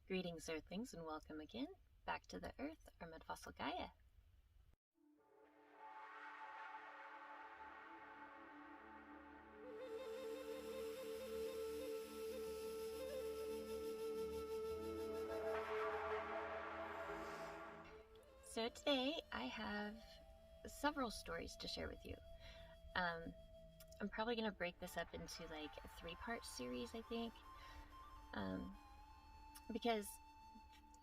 Greetings, Earthlings, and welcome again back to the Earth, our Mudfossil Gaia. So today I have several stories to share with you. I'm probably going to break this up into like a 3-part series, I think. Because,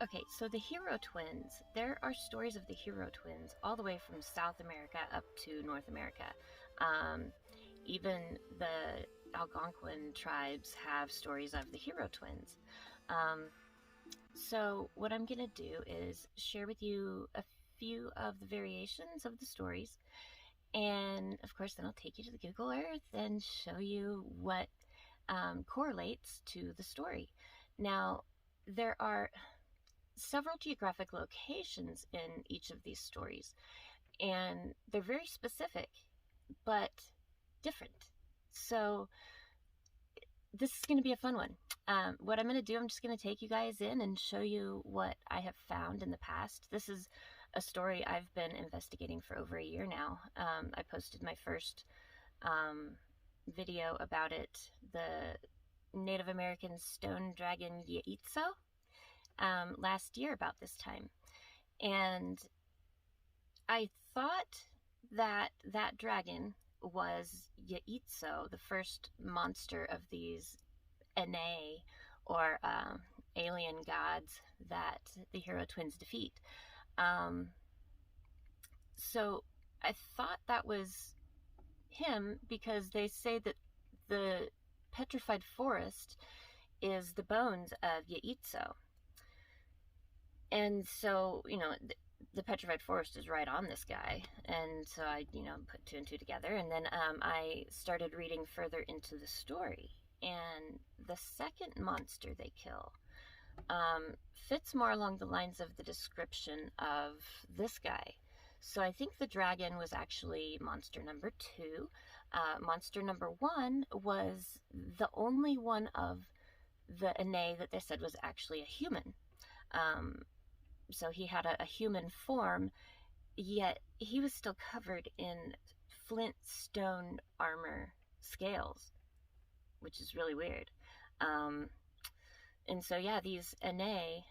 okay, so the hero twins, there are stories of the hero twins all the way from South America up to North America. Even the Algonquin tribes have stories of the hero twins. So what I'm going to do is share with you a few of the variations of the stories. And of course, then I'll take you to the Google Earth and show you what correlates to the story. Now, there are several geographic locations in each of these stories, and they're very specific, but different. So this is going to be a fun one. What I'm going to do, I'm just going to take you guys in and show you what I have found in the past. This is a story I've been investigating for over a year now. I posted my first video about it, the Native American stone dragon Yeitso, last year about this time. And I thought that that dragon was Yeitso, the first monster of these Ene, or alien gods that the hero twins defeat. So I thought that was him because they say that the petrified forest is the bones of Yeitso. And so, you know, the petrified forest is right on this guy. And so I, put 2 and 2 together. And then I started reading further into the story. And the second monster they kill fits more along the lines of the description of this guy. So I think the dragon was actually monster number 2. Monster number 1 was the only one of the Ene that they said was actually a human. So he had a human form, yet he was still covered in flint stone armor scales, which is really weird. And so, yeah, these Ene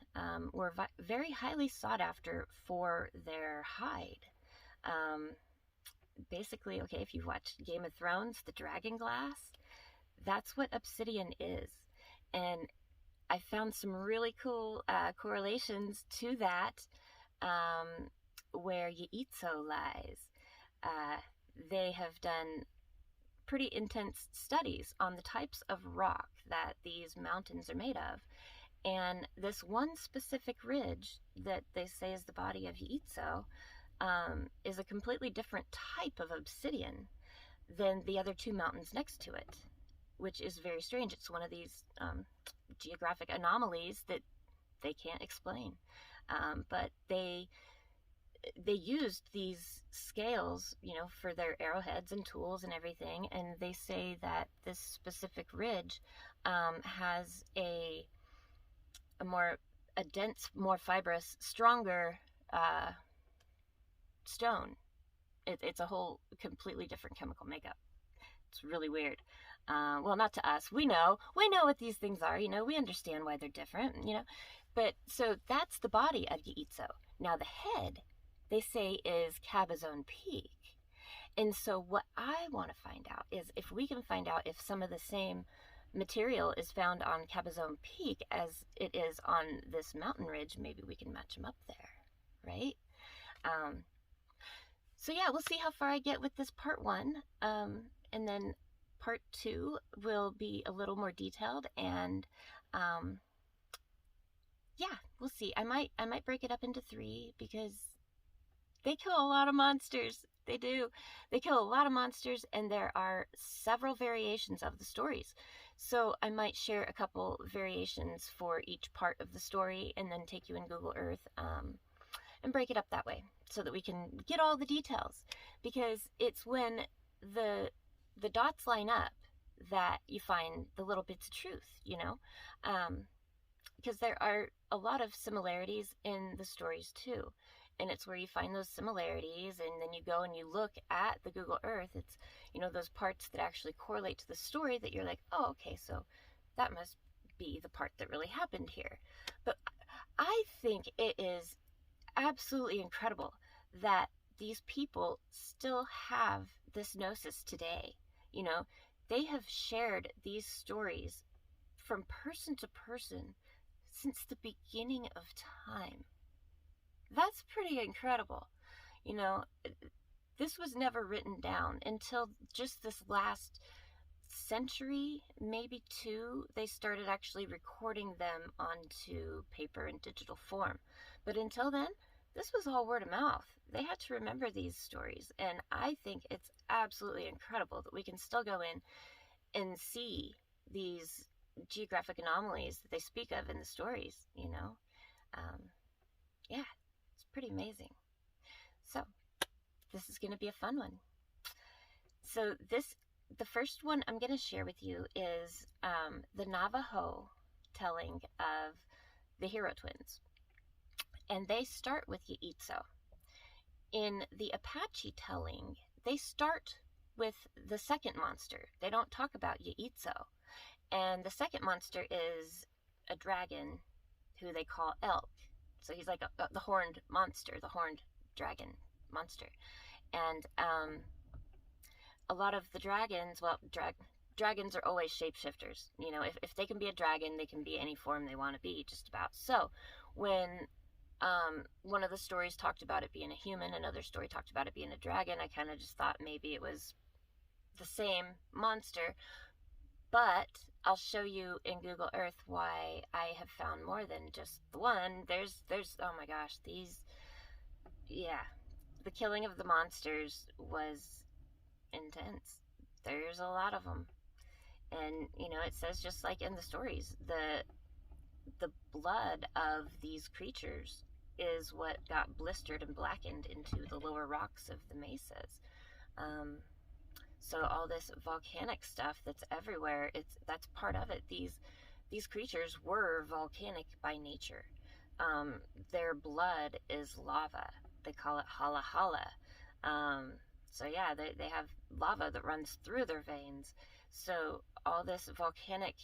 were very highly sought after for their hide. Basically, okay, if you've watched Game of Thrones, the dragon glass, that's what obsidian is. And I found some really cool correlations to that where Yeitso lies. They have done pretty intense studies on the types of rock that these mountains are made of. And this one specific ridge that they say is the body of Yeitso is a completely different type of obsidian than the other 2 mountains next to it, which is very strange. It's one of these geographic anomalies that they can't explain. But they used these scales, for their arrowheads and tools and everything, and they say that this specific ridge has a dense, more fibrous, stronger stone. It's a whole completely different chemical makeup. It's really weird. Well, not to us. We know what these things are. We understand why they're different. But so that's the body of Yeitso. Now the head, they say, is Cabazon Peak. And so what I want to find out is if we can find out if some of the same material is found on Cabazon Peak as it is on this mountain ridge, maybe we can match them up there, right? So yeah, we'll see how far I get with this part 1. And then part 2 will be a little more detailed, and yeah, we'll see. I might break it up into 3 because they kill a lot of monsters. They do. They kill a lot of monsters, and there are several variations of the stories. So I might share a couple variations for each part of the story and then take you in Google Earth and break it up that way so that we can get all the details. Because it's when the dots line up that you find the little bits of truth, because there are a lot of similarities in the stories too. And it's where you find those similarities, and then you go and you look at the Google Earth. It's, those parts that actually correlate to the story that you're like, oh, okay, so that must be the part that really happened here. But I think it is absolutely incredible that these people still have this gnosis today. They have shared these stories from person to person since the beginning of time. That's pretty incredible. This was never written down until just this last century, maybe two. They started actually recording them onto paper and digital form. But until then, this was all word of mouth. They had to remember these stories. And I think it's absolutely incredible that we can still go in and see these geographic anomalies that they speak of in the stories, yeah, it's pretty amazing. So this is going to be a fun one. So the first one I'm going to share with you is the Navajo telling of the hero twins. And they start with Yeitso. In the Apache telling, they start with the second monster. They don't talk about Yeitso. And the second monster is a dragon who they call Elk. So he's like the horned monster, the horned dragon monster. And a lot of the dragons, dragons are always shapeshifters. If they can be a dragon, they can be any form they want to be, just about. So when one of the stories talked about it being a human, another story talked about it being a dragon, I kind of just thought maybe it was the same monster. But I'll show you in Google Earth why I have found more than just the one. There's oh my gosh, the killing of the monsters was intense. There's a lot of them. And, it says just like in the stories, the blood of these creatures is what got blistered and blackened into the lower rocks of the mesas. So all this volcanic stuff that's everywhere, that's part of it. These creatures were volcanic by nature. Their blood is lava. They call it hala hala. So yeah, they have lava that runs through their veins. So all this volcanic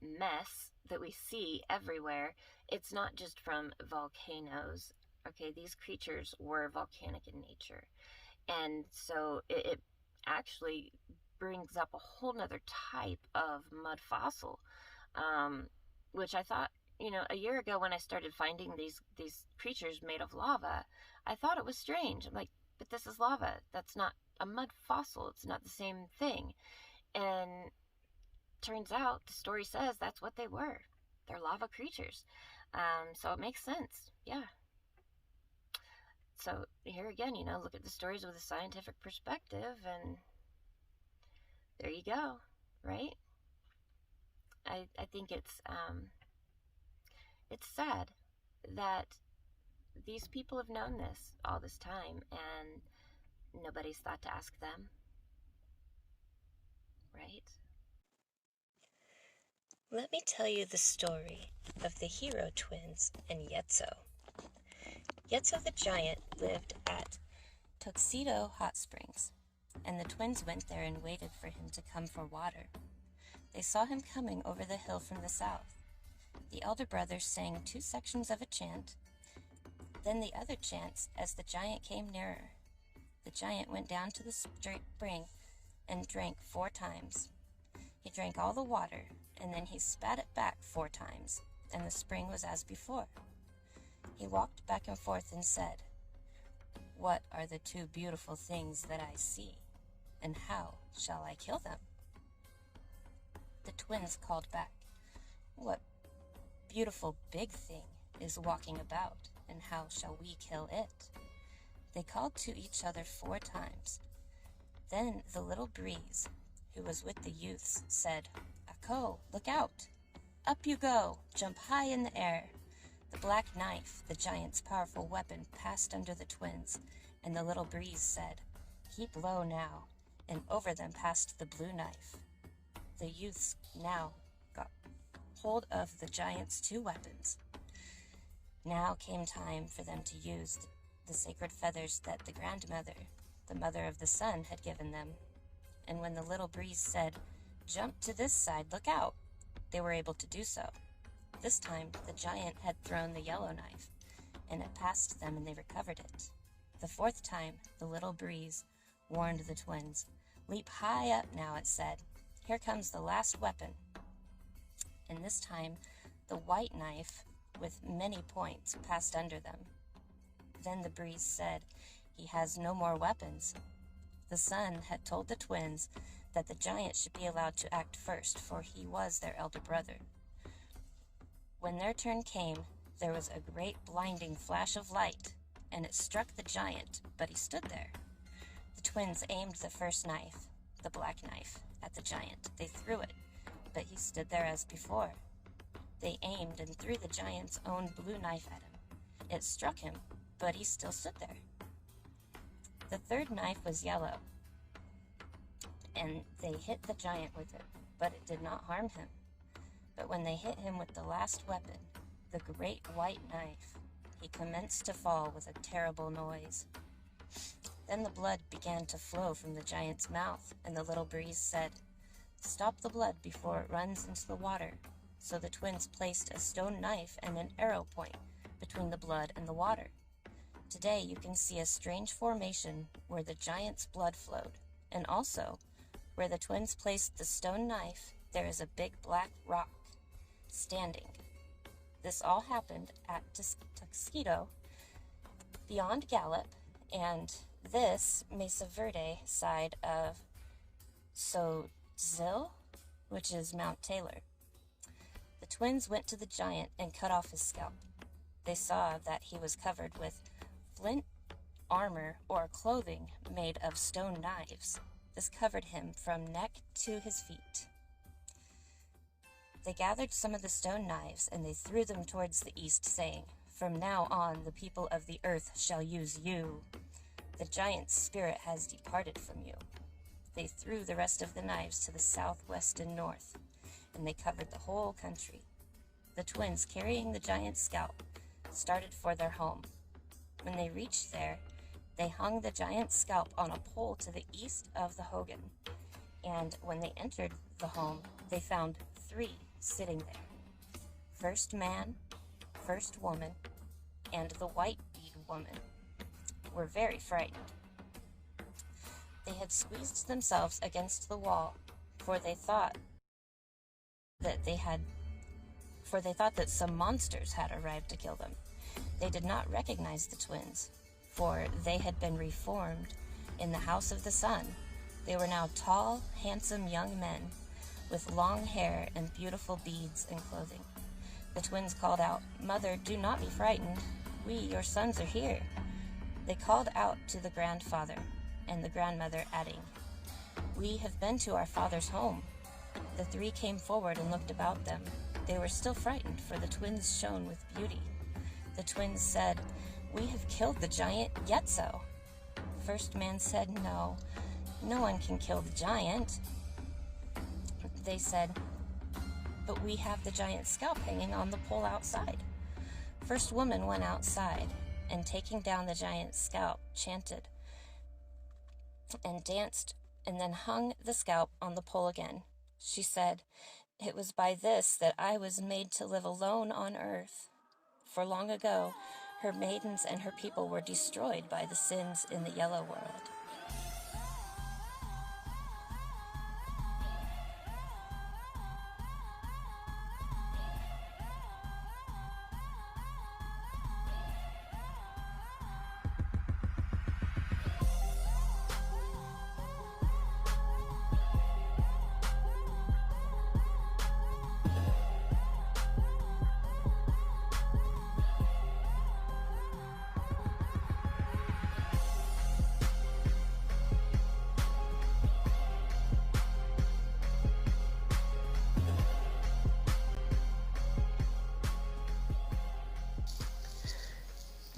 mess that we see everywhere, it's not just from volcanoes. Okay, these creatures were volcanic in nature. And so it actually brings up a whole nother type of mud fossil, which I thought, a year ago when I started finding these creatures made of lava, I thought it was strange. I'm like, but this is lava. That's not a mud fossil. It's not the same thing. And turns out the story says that's what they were. They're lava creatures. So it makes sense. Yeah. So here again, look at the stories with a scientific perspective, and there you go, right? I think it's sad that these people have known this all this time, and nobody's thought to ask them, right? Let me tell you the story of the hero twins and Yeitso. Yeitso the giant lived at Tuxedo Hot Springs, and the twins went there and waited for him to come for water. They saw him coming over the hill from the south. The elder brother sang 2 sections of a chant, then the other chants as the giant came nearer. The giant went down to the spring and drank 4 times. He drank all the water, and then he spat it back 4 times, and the spring was as before. He walked back and forth and said, "What are the 2 beautiful things that I see, and how shall I kill them?" The twins called back, "What beautiful big thing is walking about, and how shall we kill it?" They called to each other 4 times. Then the little breeze, who was with the youths, said, "Ako, look out! Up you go, jump high in the air." The black knife, the giant's powerful weapon, passed under the twins, and the little breeze said, "Keep low now," and over them passed the blue knife. The youths now got hold of the giant's 2 weapons. Now came time for them to use the sacred feathers that the grandmother, the mother of the sun, had given them. And when the little breeze said, "Jump to this side, look out," they were able to do so. This time, the giant had thrown the yellow knife, and it passed them and they recovered it. The 4th time, the little breeze warned the twins. "Leap high up now," it said. "Here comes the last weapon." And this time, the white knife with many points passed under them. Then the breeze said, "He has no more weapons." The sun had told the twins that the giant should be allowed to act first, for he was their elder brother. When their turn came, there was a great blinding flash of light, and it struck the giant, but he stood there. The twins aimed the first knife, the black knife, at the giant. They threw it, but he stood there as before. They aimed and threw the giant's own blue knife at him. It struck him, but he still stood there. The 3rd knife was yellow, and they hit the giant with it, but it did not harm him. But when they hit him with the last weapon, the great white knife, he commenced to fall with a terrible noise. Then the blood began to flow from the giant's mouth, and the little breeze said, "Stop the blood before it runs into the water." So the twins placed a stone knife and an arrow point between the blood and the water. Today you can see a strange formation where the giant's blood flowed, and also where the twins placed the stone knife, there is a big black rock standing. This all happened at Tuxedo, beyond Gallup, and this Mesa Verde side of Sozil, which is Mount Taylor. The twins went to the giant and cut off his scalp. They saw that he was covered with flint armor or clothing made of stone knives. This covered him from neck to his feet. They gathered some of the stone knives and they threw them towards the east, saying, "From now on the people of the earth shall use you. The giant's spirit has departed from you." They threw the rest of the knives to the south, west, and north, and they covered the whole country. The twins, carrying the giant's scalp, started for their home. When they reached there, they hung the giant's scalp on a pole to the east of the hogan, and when they entered the home, they found 3 sitting there. First man, first woman, and the white bead woman were very frightened. They had squeezed themselves against the wall, for they thought that some monsters had arrived to kill them. They did not recognize the twins, for they had been reformed in the house of the sun. They were now tall, handsome young men with long hair and beautiful beads and clothing. The twins called out, "Mother, do not be frightened. We, your sons, are here." They called out to the grandfather and the grandmother, adding, "We have been to our father's home." The 3 came forward and looked about them. They were still frightened, for the twins shone with beauty. The twins said, "We have killed the giant Yeitso." First man said, "No, no one can kill the giant." They said, "But we have the giant's scalp hanging on the pole outside." First woman went outside, and taking down the giant's scalp, chanted and danced, and then hung the scalp on the pole again. She said, "It was by this that I was made to live alone on earth." For long ago, her maidens and her people were destroyed by the sins in the yellow world.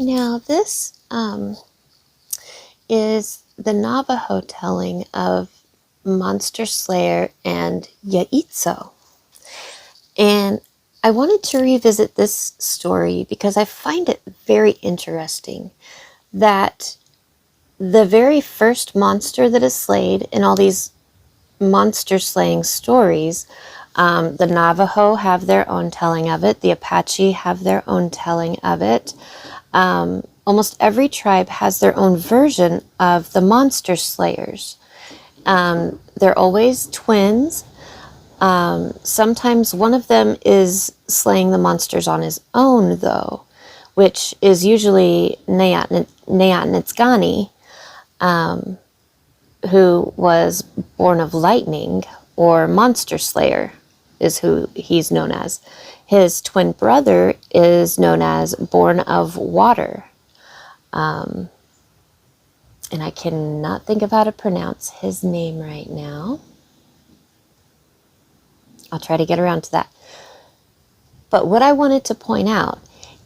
Now, this is the Navajo telling of Monster Slayer and Yeitso. And I wanted to revisit this story because I find it very interesting that the very first monster that is slayed in all these monster slaying stories, the Navajo have their own telling of it, the Apache have their own telling of it. Almost every tribe has their own version of the monster slayers. They're always twins. Sometimes one of them is slaying the monsters on his own, though, which is usually Neyatnitzgani, who was born of lightning, or monster slayer is who he's known as. His twin brother is known as born of water. And I cannot think of how to pronounce his name right now. I'll try to get around to that. But what I wanted to point out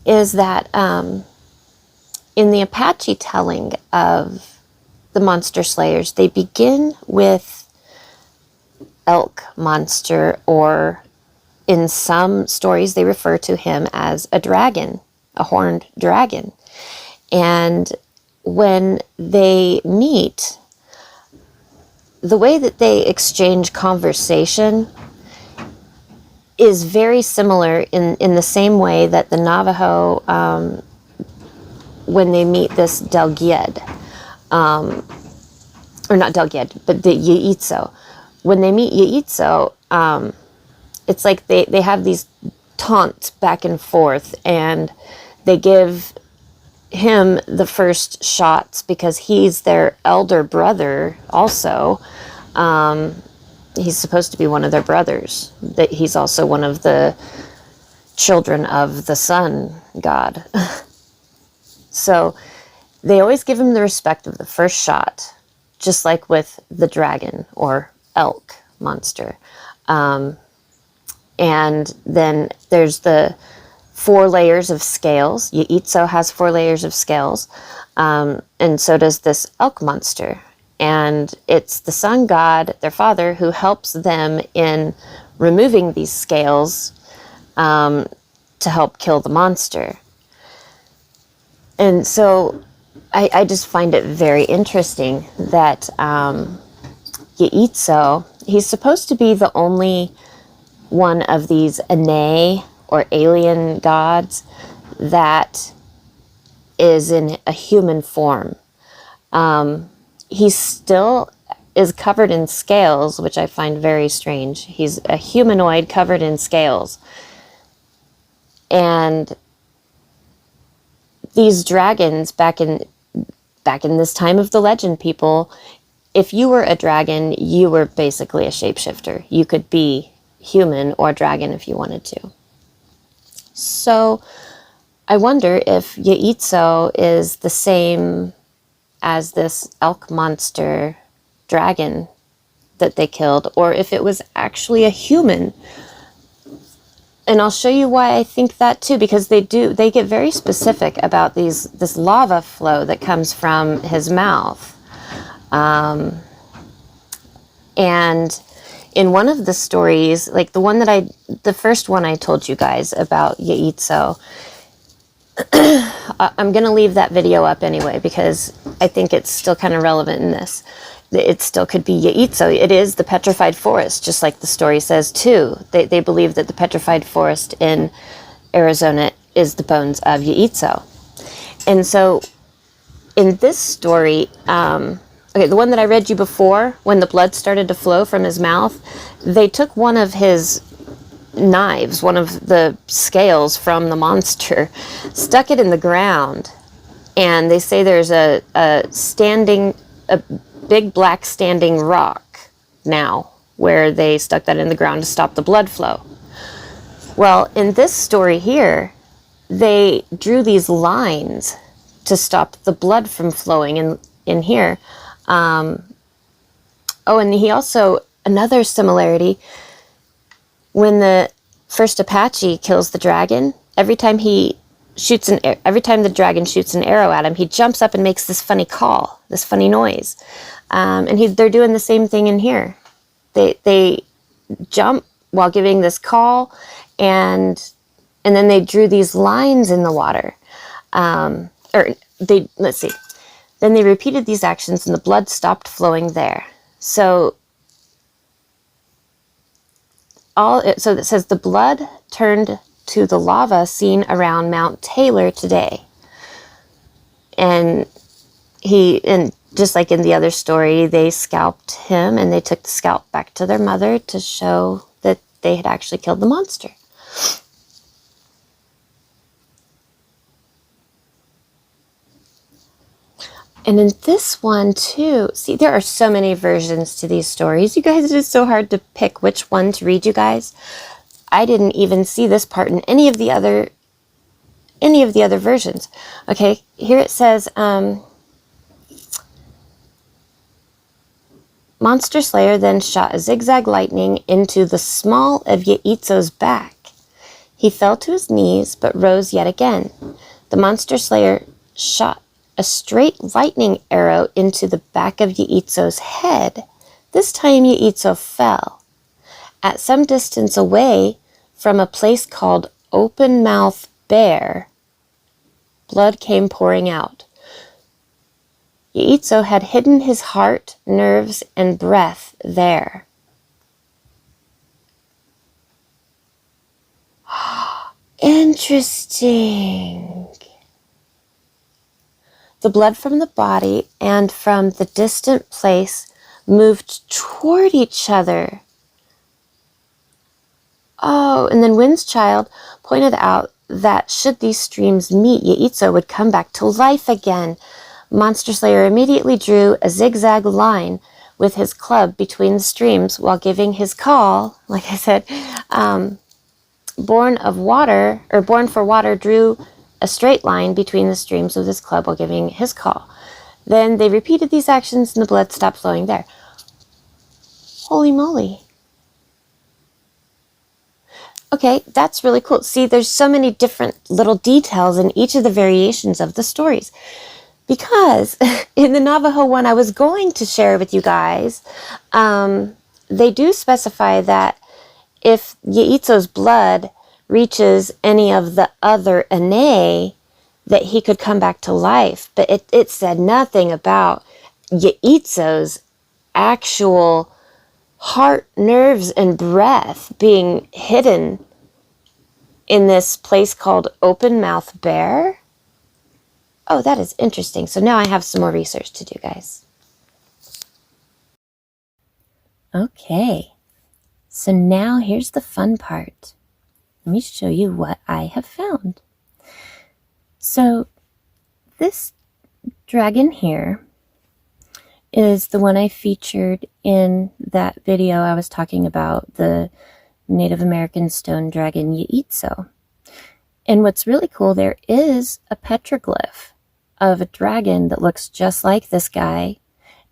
is that in the Apache telling of the monster slayers, they begin with elk monster, or in some stories they refer to him as a dragon, a horned dragon. And when they meet, the way that they exchange conversation is very similar in the same way that the Navajo, when they meet this Delgied, or not Delgied, but the Yeitso. When they meet Yeitso, it's like they have these taunts back and forth, and they give him the first shots because he's their elder brother also. He's supposed to be one of their brothers. That he's also one of the children of the sun god. So they always give him the respect of the first shot, just like with the dragon or elk monster. And then there's the 4 layers of scales. Yeitso has 4 layers of scales, and so does this elk monster. And it's the sun god, their father, who helps them in removing these scales to help kill the monster. And so I just find it very interesting that Yeitso, he's supposed to be the only one of these Ane, or alien gods, that is in a human form. He still is covered in scales, which I find very strange. He's a humanoid covered in scales. And these dragons, back in this time of the legend, people, if you were a dragon, you were basically a shapeshifter. You could be human or dragon if you wanted to. So I wonder if Yeitso is the same as this elk monster dragon that they killed, or if it was actually a human. And I'll show you why I think that too, because they get very specific about this lava flow that comes from his mouth. And in one of the stories, like the first one I told you guys about Yeitso, I'm going to leave that video up anyway, because I think it's still kind of relevant in this. It still could be Yeitso. It is the petrified forest, just like the story says too. They believe that the petrified forest in Arizona is the bones of Yeitso. And so in this story, okay, the one that I read you before, when the blood started to flow from his mouth, they took one of his knives, one of the scales from the monster, stuck it in the ground, and they say there's a big black standing rock now where they stuck that in the ground to stop the blood flow. Well, in this story here, they drew these lines to stop the blood from flowing in here. Oh, and he also, another similarity, when the first Apache kills the dragon, every time the dragon shoots an arrow at him, he jumps up and makes this funny call, this funny noise. And they're doing the same thing in here. They jump while giving this call, and then they drew these lines in the water. Let's see. Then they repeated these actions and the blood stopped flowing there. So it says the blood turned to the lava seen around Mount Taylor today. And just like in the other story, they scalped him and they took the scalp back to their mother to show that they had actually killed the monster. And in this one too, see, there are so many versions to these stories. You guys, it is so hard to pick which one to read, you guys. I didn't even see this part in any of the other versions. Okay, here it says, Monster Slayer then shot a zigzag lightning into the small of Yeitso's back. He fell to his knees, but rose yet again. The Monster Slayer shot a straight lightning arrow into the back of Yeitso's head. This time Yeitso fell. At some distance away from a place called Open Mouth Bear, blood came pouring out. Yeitso had hidden his heart, nerves, and breath there. Interesting. The blood from the body and from the distant place moved toward each other. Oh, and then Wind's Child pointed out that should these streams meet, Yeitso would come back to life again. Monster Slayer immediately drew a zigzag line with his club between the streams while giving his call. Like I said, Born for Water drew a straight line between the streams with his club while giving his call. Then they repeated these actions and the blood stopped flowing there. Holy moly. Okay, that's really cool. See, there's so many different little details in each of the variations of the stories. Because in the Navajo one I was going to share with you guys, they do specify that if Yeitso's blood reaches any of the other Ane, that he could come back to life. But it said nothing about Yeitso's actual heart, nerves, and breath being hidden in this place called Open Mouth Bear. Oh, that is interesting. So now I have some more research to do, guys. Okay. So now here's the fun part. Let me show you what I have found. So this dragon here is the one I featured in that video I was talking about, the Native American stone dragon Yeitso. And what's really cool, there is a petroglyph of a dragon that looks just like this guy.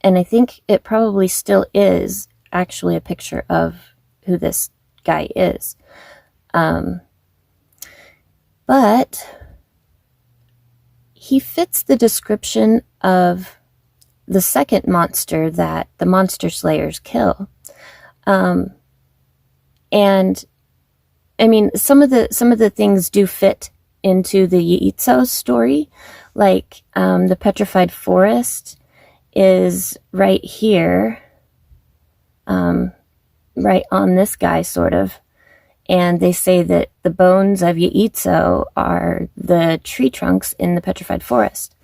And I think it probably still is actually a picture of who this guy is. But he fits the description of the second monster that the Monster Slayers kill. And I mean, some of the things do fit into the Yeitso story, like the petrified forest is right here, right on this guy, sort of. And they say that the bones of Yeitso are the tree trunks in the petrified forest.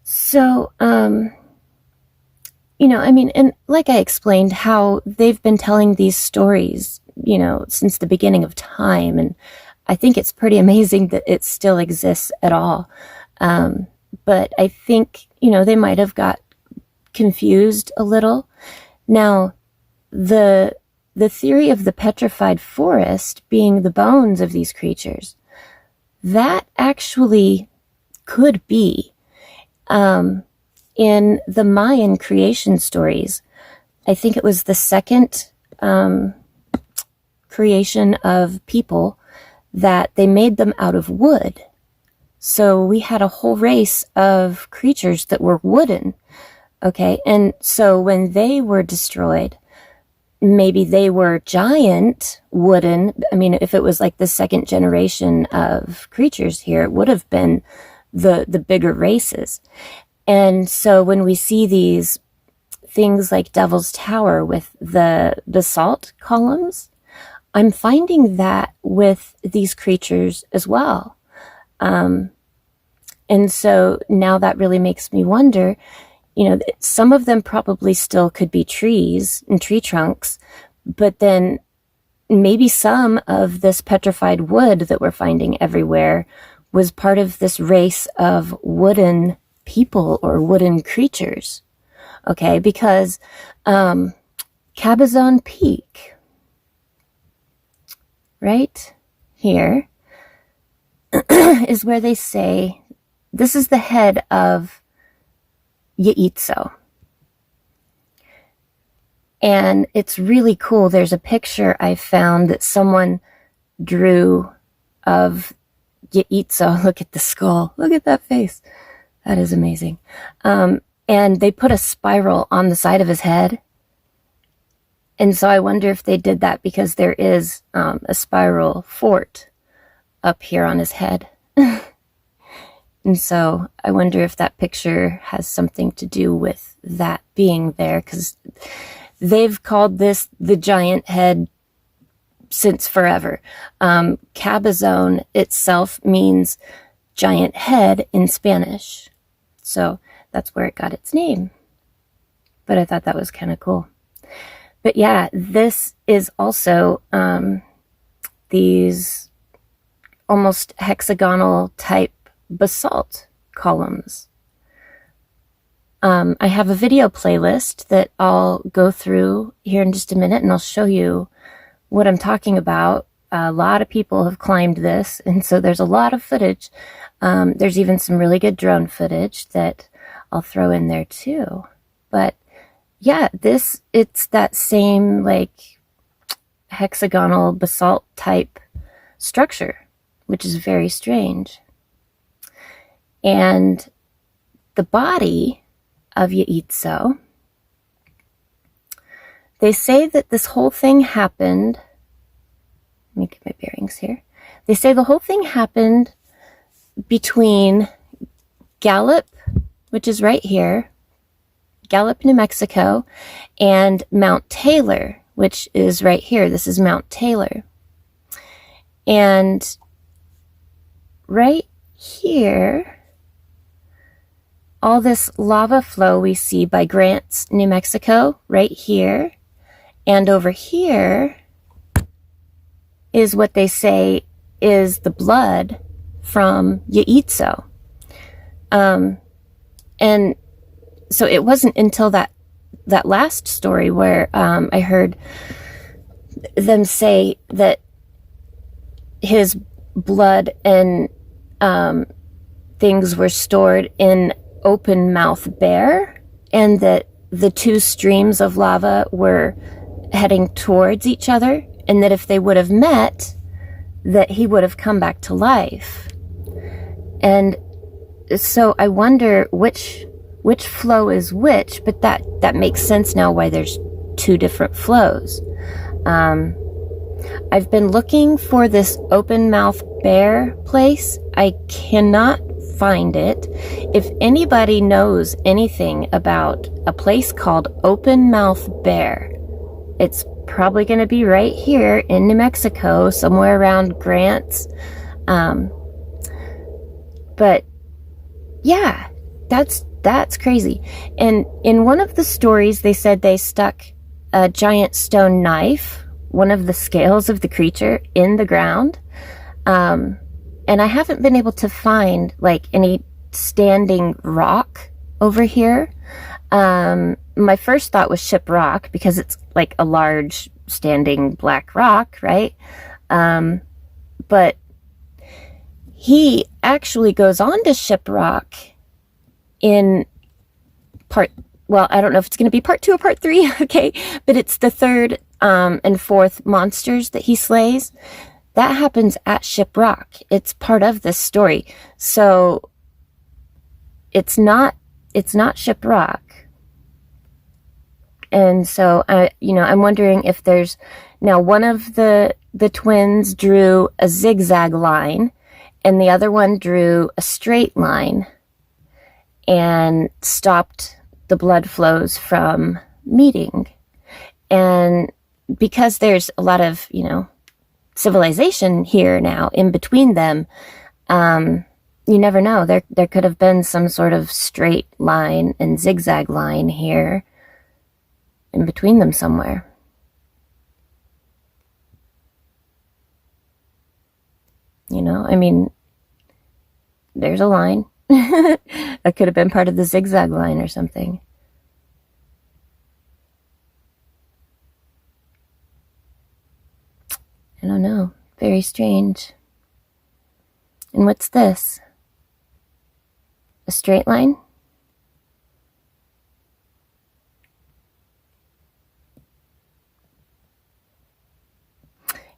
So, you know, I mean, and like I explained, how they've been telling these stories, you know, since the beginning of time. And I think it's pretty amazing that it still exists at all. But I think, you know, they might have got confused a little. Now, the theory of the petrified forest being the bones of these creatures, that actually could be. In the Mayan creation stories, I think it was the second creation of people, that they made them out of wood. So we had a whole race of creatures that were wooden. Okay, and so when they were destroyed, maybe they were giant wooden. I mean, if it was like the second generation of creatures here, it would have been the bigger races. And so when we see these things like Devil's Tower with the basalt columns, I'm finding that with these creatures as well. And so now that really makes me wonder, you know, some of them probably still could be trees and tree trunks, but then maybe some of this petrified wood that we're finding everywhere was part of this race of wooden people or wooden creatures. Okay, because Cabazon Peak, right here, is where they say this is the head of Yeitso. And it's really cool. There's a picture I found that someone drew of Yeitso. Look at the skull. Look at that face. That is amazing. And they put a spiral on the side of his head. And so I wonder if they did that because there is a spiral fort up here on his head. And so I wonder if that picture has something to do with that being there, because they've called this the giant head since forever. Cabazon itself means giant head in Spanish. So that's where it got its name. But I thought that was kind of cool. But yeah, this is also these almost hexagonal type basalt columns. I have a video playlist that I'll go through here in just a minute, and I'll show you what I'm talking about. A lot of people have climbed this, and so there's a lot of footage. There's even some really good drone footage that I'll throw in there too. But yeah, it's that same like hexagonal basalt type structure, which is very strange. And the body of Yeitso, they say that this whole thing happened. Let me get my bearings here. They say the whole thing happened between Gallup, which is right here, Gallup, New Mexico, and Mount Taylor, which is right here. This is Mount Taylor. And right here, all this lava flow we see by Grants, New Mexico, right here, and over here is what they say is the blood from Yeitso. And so it wasn't until that last story where I heard them say that his blood and things were stored in open mouth bear, and that the two streams of lava were heading towards each other, and that if they would have met, that he would have come back to life. And so I wonder which flow is which, but that makes sense now why there's two different flows. I've been looking for this open mouth bear place. I cannot find it. If anybody knows anything about a place called Open Mouth Bear, it's probably going to be right here in New Mexico, somewhere around Grants. But yeah, that's crazy. And in one of the stories, they said they stuck a giant stone knife, one of the scales of the creature, in the ground. And I haven't been able to find like any standing rock over here. My first thought was Ship Rock because it's like a large standing black rock, right? But he actually goes on to Ship Rock in well, I don't know if it's going to be part 2 or part 3, okay? But it's the third and fourth monsters that he slays. That happens at Ship Rock. It's part of this story. So it's not Ship Rock. And so I'm wondering if there's now one of the twins drew a zigzag line and the other one drew a straight line and stopped the blood flows from meeting. And because there's a lot of, civilization here now in between them, you never know. There could have been some sort of straight line and zigzag line here in between them somewhere. There's a line. That could have been part of the zigzag line or something. I don't know. Very strange. And what's this? A straight line?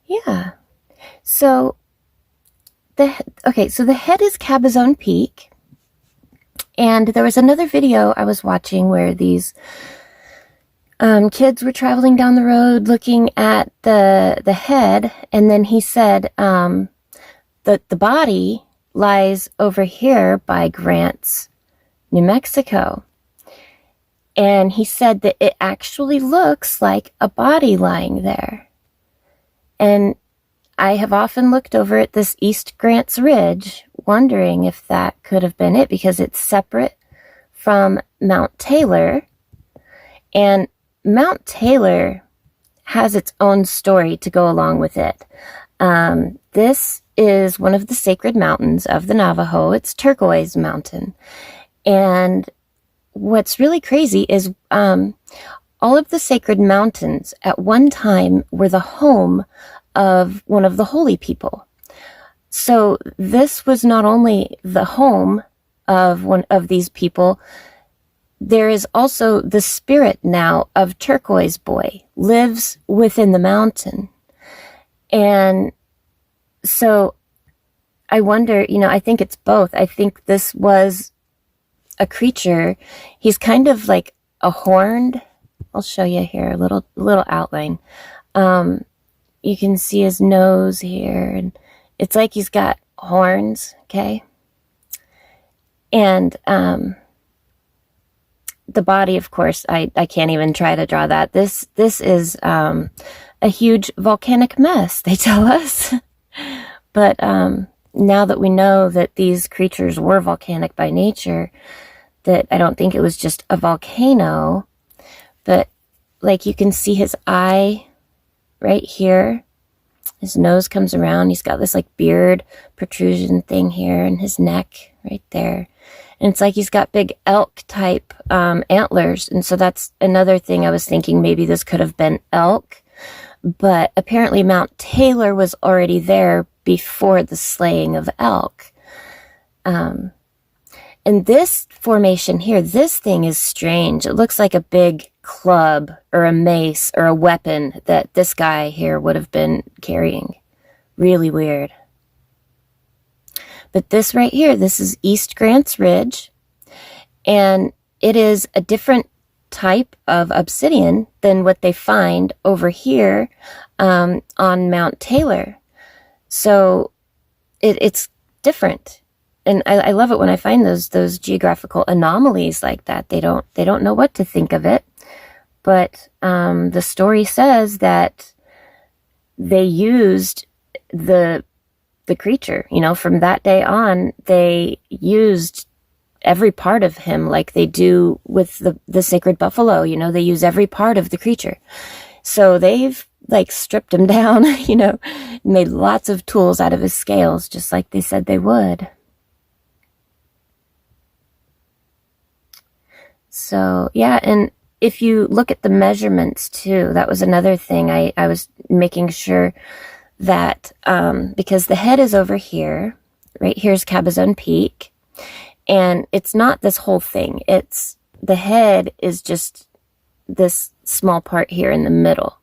Yeah. So the head is Cabazon Peak. And there was another video I was watching where these kids were traveling down the road looking at the head, and then he said that the body lies over here by Grants, New Mexico. And he said that it actually looks like a body lying there. And I have often looked over at this East Grants Ridge, wondering if that could have been it, because it's separate from Mount Taylor. And Mount Taylor has its own story to go along with it. This is one of the sacred mountains of the Navajo. It's Turquoise Mountain. And what's really crazy is all of the sacred mountains at one time were the home of one of the holy people. So this was not only the home of one of these people, there is also the spirit now of Turquoise Boy lives within the mountain. And so I wonder, I think it's both. I think this was a creature. He's kind of like a horned. I'll show you here a little outline. You can see his nose here, and it's like he's got horns, okay? And the body, of course, I can't even try to draw that. This is a huge volcanic mess, they tell us. But now that we know that these creatures were volcanic by nature, that I don't think it was just a volcano, but like you can see his eye right here. His nose comes around. He's got this like beard protrusion thing here, and his neck right there. And it's like he's got big elk type antlers. And so that's another thing I was thinking, maybe this could have been elk. But apparently Mount Taylor was already there before the slaying of elk. And this formation here, this thing is strange. It looks like a big club or a mace or a weapon that this guy here would have been carrying. Really weird. But this right here, this is East Grants Ridge, and it is a different type of obsidian than what they find over here on Mount Taylor. So it's different. And I love it when I find those geographical anomalies like that. They don't know what to think of it. But the story says that they used the creature, from that day on, they used every part of him like they do with the sacred buffalo. They use every part of the creature. So they've like stripped him down, made lots of tools out of his scales, just like they said they would. So, yeah, and if you look at the measurements too, that was another thing I was making sure that, because the head is over here, right here's Cabazon Peak, and it's not this whole thing. It's, the head is just this small part here in the middle.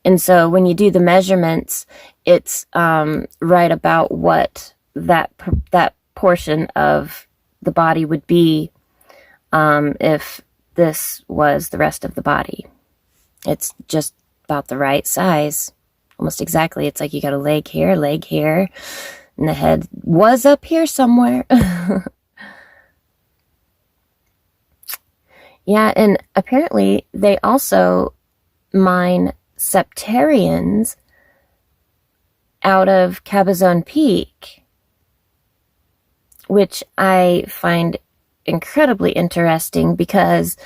And so when you do the measurements, it's right about what that portion of the body would be if this was the rest of the body. It's just about the right size. Almost exactly. It's like you got a leg here, and the head was up here somewhere. Yeah, and apparently they also mine septarians out of Cabazon Peak, which I find incredibly interesting because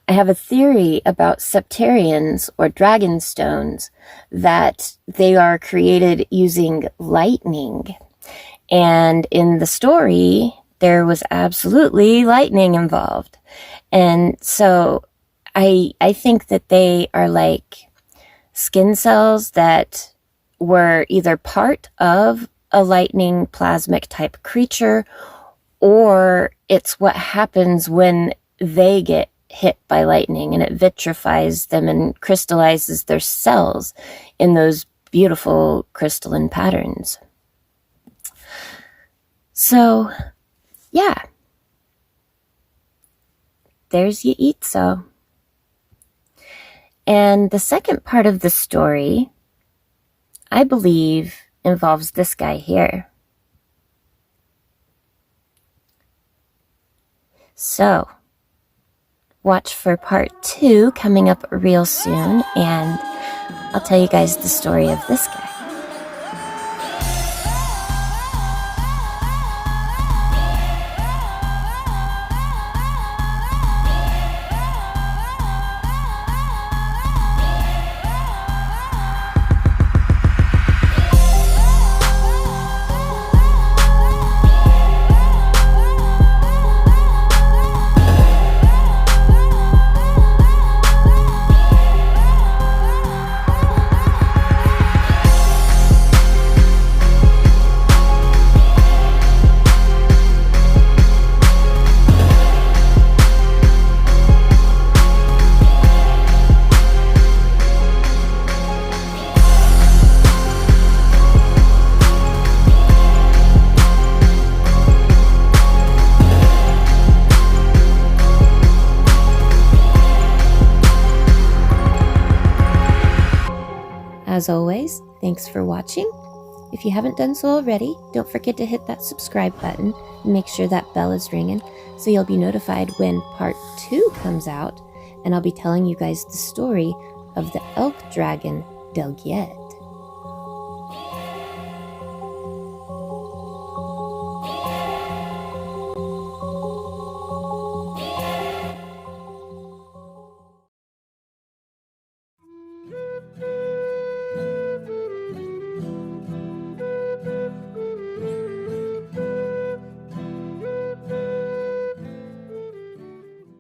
I have a theory about septarians or dragon stones that they are created using lightning. And in the story, there was absolutely lightning involved. And so I think that they are like skin cells that were either part of a lightning plasmic type creature, or it's what happens when they get hit by lightning and it vitrifies them and crystallizes their cells in those beautiful crystalline patterns. So, yeah. There's Yeitso. And the second part of the story, I believe, involves this guy here. So, watch for part 2 coming up real soon, and I'll tell you guys the story of this guy. As always, thanks for watching. If you haven't done so already, don't forget to hit that subscribe button and make sure that bell is ringing so you'll be notified when part 2 comes out, and I'll be telling you guys the story of the elk dragon Delgiet.